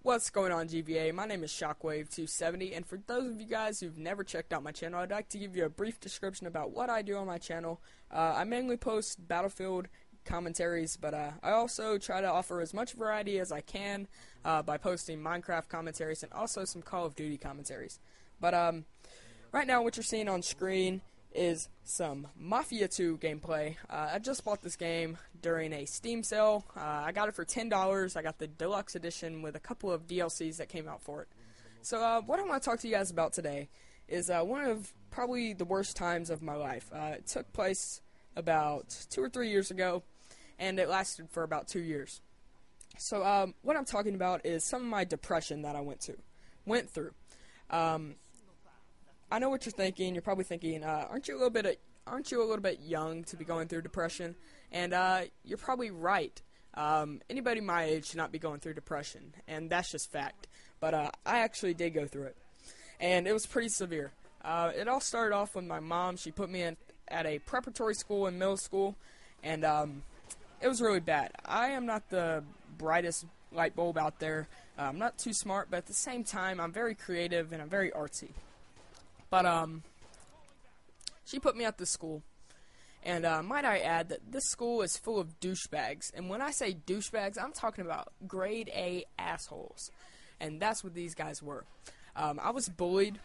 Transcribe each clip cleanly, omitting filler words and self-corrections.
What's going on, GVA? My name is SHOCKWAVE270, and for those of you guys who've never checked out my channel, I'd like to give you a brief description about what I do on my channel. I mainly post Battlefield commentaries, but I also try to offer as much variety as I can by posting Minecraft commentaries and also some Call of Duty commentaries. But right now what you're seeing on screen is some Mafia 2 gameplay. I just bought this game during a Steam sale. I got it for $10. I got the deluxe edition with a couple of DLCs that came out for it. So what I want to talk to you guys about today is one of probably the worst times of my life. It took place about 2 or 3 years ago, and it lasted for about 2 years. So what I'm talking about is some of my depression that I went through. I know what you're thinking. You're probably thinking, aren't you a little bit young to be going through depression? And you're probably right. Anybody my age should not be going through depression, and that's just fact. But I actually did go through it, and it was pretty severe. It all started off with my mom. She put me at a preparatory school in middle school, and it was really bad. I am not the brightest light bulb out there. I'm not too smart, but at the same time, I'm very creative and I'm very artsy. But she put me at this school, and might I add that this school is full of douchebags. And when I say douchebags, I'm talking about grade A assholes, and that's what these guys were. I was bullied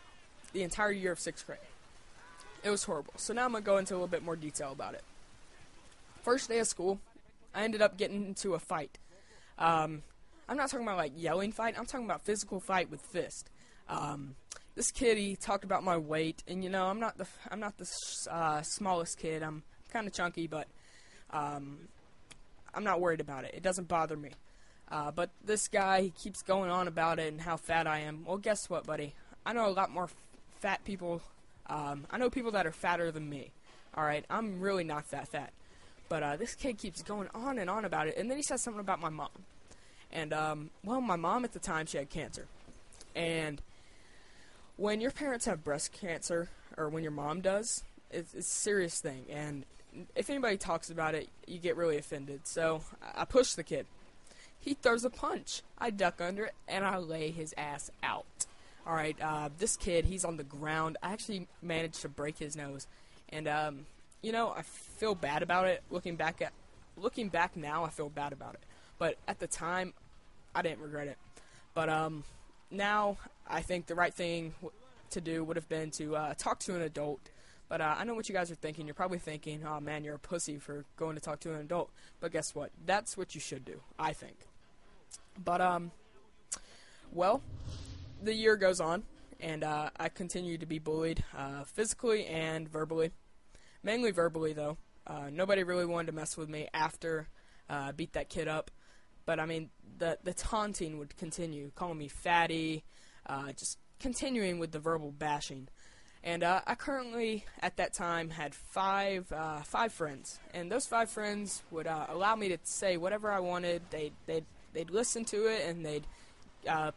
the entire year of 6th grade. It was horrible. So now I'm gonna go into a little bit more detail about it. First day of school, I ended up getting into a fight. I'm not talking about like yelling fight. I'm talking about physical fight with fist. This kid, he talked about my weight, and you know, I'm not the smallest kid. I'm kind of chunky, but I'm not worried about it. It doesn't bother me. But this guy, he keeps going on about it and how fat I am. Well, guess what, buddy? I know a lot more fat people. I know people that are fatter than me. All right, I'm really not that fat. But this kid keeps going on and on about it, and then he says something about my mom. And well, my mom at the time, she had cancer, and when your parents have breast cancer, or when your mom does, it's a serious thing, and if anybody talks about it, you get really offended. So I push the kid. He throws a punch. I duck under it, and I lay his ass out. Alright, this kid, he's on the ground. I actually managed to break his nose, and you know, I feel bad about it. Looking back now, I feel bad about it. But at the time, I didn't regret it. But now, I think the right thing to do would have been to talk to an adult. But I know what you guys are thinking. You're probably thinking, oh man, you're a pussy for going to talk to an adult. But guess what? That's what you should do, I think. But, well, the year goes on, and I continue to be bullied physically and verbally. Mainly verbally, though. Nobody really wanted to mess with me after I beat that kid up. But, I mean, the taunting would continue, calling me fatty, just continuing with the verbal bashing. And I currently, at that time, had five friends. And those 5 friends would allow me to say whatever I wanted. They'd listen to it, and they'd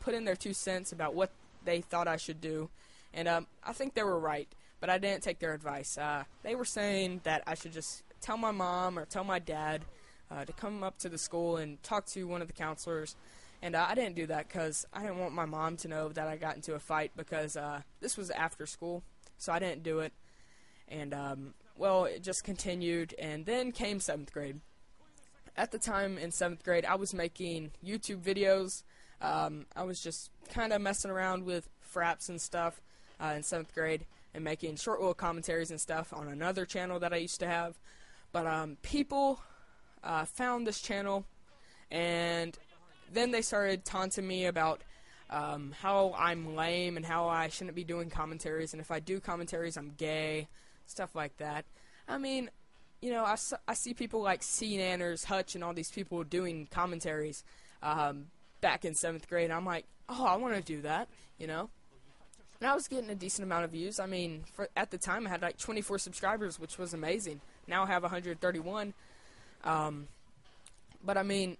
put in their 2 cents about what they thought I should do. And I think they were right, but I didn't take their advice. They were saying that I should just tell my mom or tell my dad to come up to the school and talk to one of the counselors. And I didn't do that because I didn't want my mom to know that I got into a fight, because this was after school, so I didn't do it. And, well, it just continued, and then came 7th grade. At the time in 7th grade, I was making YouTube videos. I was just kind of messing around with fraps and stuff in 7th grade and making short little commentaries and stuff on another channel that I used to have. But people found this channel, and then they started taunting me about how I'm lame and how I shouldn't be doing commentaries, and if I do commentaries, I'm gay, stuff like that. I mean, you know, I see people like C. Nanners, Hutch, and all these people doing commentaries back in 7th grade. I'm like, oh, I want to do that, you know? And I was getting a decent amount of views. I mean, at the time, I had like 24 subscribers, which was amazing. Now I have 131. But I mean,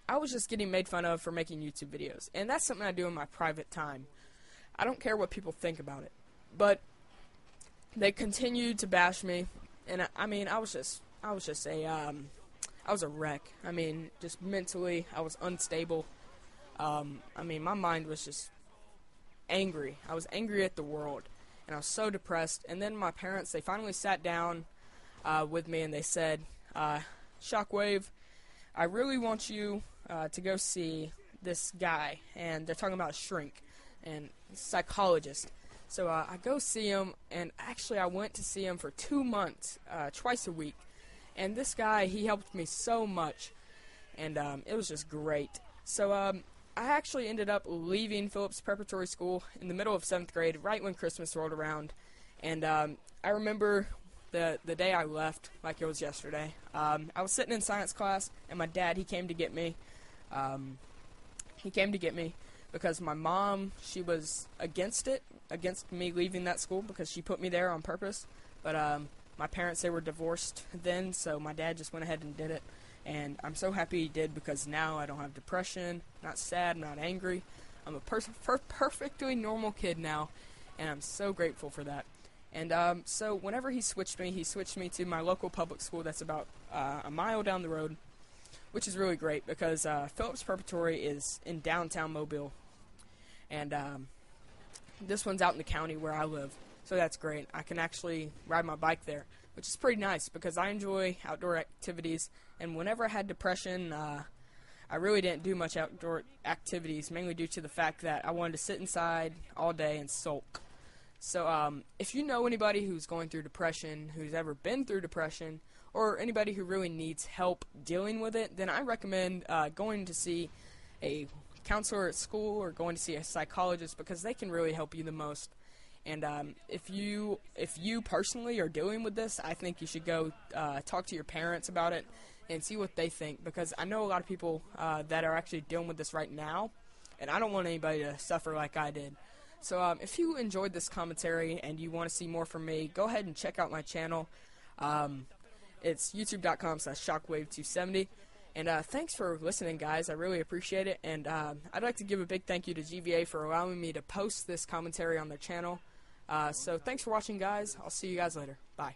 I was just getting made fun of for making YouTube videos, and that's something I do in my private time. I don't care what people think about it, but they continued to bash me, and I mean, I was a wreck. I mean, just mentally, I was unstable. I mean, my mind was just angry. I was angry at the world, and I was so depressed. And then my parents, they finally sat down with me, and they said, Shockwave, I really want you to go see this guy. And they're talking about a shrink and psychologist. So I go see him, and actually I went to see him for 2 months, twice a week. And this guy, he helped me so much, and it was just great. So I actually ended up leaving Phillips Preparatory School in the middle of 7th grade, right when Christmas rolled around. And I remember the day I left like it was yesterday. I was sitting in science class, and my dad, he came to get me. He came to get me because my mom, she was against me leaving that school because she put me there on purpose. But my parents, they were divorced then, so my dad just went ahead and did it. And I'm so happy he did because now I don't have depression, not sad, not angry. I'm a perfectly normal kid now, and I'm so grateful for that. And so whenever he switched me to my local public school that's about a mile down the road, which is really great because Phillips Preparatory is in downtown Mobile. And this one's out in the county where I live, so that's great. I can actually ride my bike there, which is pretty nice because I enjoy outdoor activities. And whenever I had depression, I really didn't do much outdoor activities, mainly due to the fact that I wanted to sit inside all day and sulk. So if you know anybody who's going through depression, who's ever been through depression, or anybody who really needs help dealing with it, then I recommend going to see a counselor at school or going to see a psychologist because they can really help you the most. And if you personally are dealing with this, I think you should go talk to your parents about it and see what they think, because I know a lot of people that are actually dealing with this right now, and I don't want anybody to suffer like I did. So if you enjoyed this commentary and you want to see more from me, go ahead and check out my channel. It's youtube.com/shockwave270. And thanks for listening, guys. I really appreciate it. And I'd like to give a big thank you to GVA for allowing me to post this commentary on their channel. So thanks for watching, guys. I'll see you guys later. Bye.